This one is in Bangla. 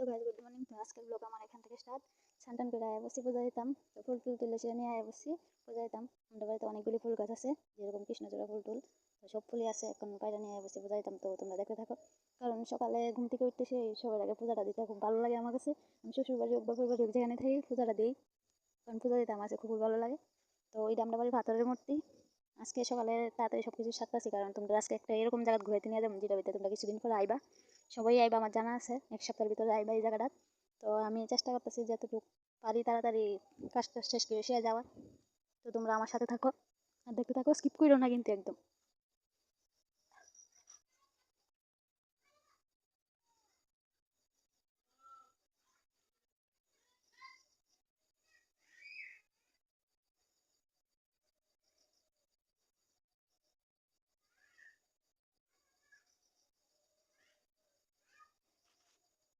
Guys, good morning. তো আজকের ব্লগ আমার এখান থেকে স্টার্ট। সানটান করে আয়া বসি পূজা দিতাম, তো ফুল টুল তুলে সে নিয়ে আয়া বসি পূজা দিতাম। আমাদের বাড়িতে অনেকগুলি ফুল গাছ আছে, যেরকম কৃষ্ণচূড়া ফুল টুল, তো সব ফুলই আছে। এখন পায়রা নিয়ে আয়া বসি পূজা দিতাম, তো তোমরা দেখতে থাকো। কারণ সকালে ঘুম থেকে উঠতে সেই সবার আগে পূজাটা দিতে খুব ভালো লাগে আমার কাছে। আমি শ্বশুর বাড়ি হোক বাপের বাড়ি হোক যেখানে থাকি পূজাটা দিই, কারণ পূজা দিতে আমার কাছে খুবই ভালো লাগে। তো এই আমরা বাড়ি পাথরের মূর্তি। আজকে সকালে তাড়াতাড়ি সবকিছু সারতাছি, কারণ তোমরা আজকে একটা এরকম জায়গা ঘুরাইতে নিয়ে যাবো যেটা ভিতরে তোমরা কিছুদিন পরে আইবা। সবাই আইবা, আমার জানা আছে 1 সপ্তাহের ভিতরে আইবা এই জায়গাটা। তো আমি চেষ্টা করতেছি যতটুকু পারি তাড়াতাড়ি কাজটা শেষ করে সে যাওয়ার। তো তোমরা আমার সাথে থাকো আর দেখতে থাকো, স্কিপ করো না কিন্তু একদম।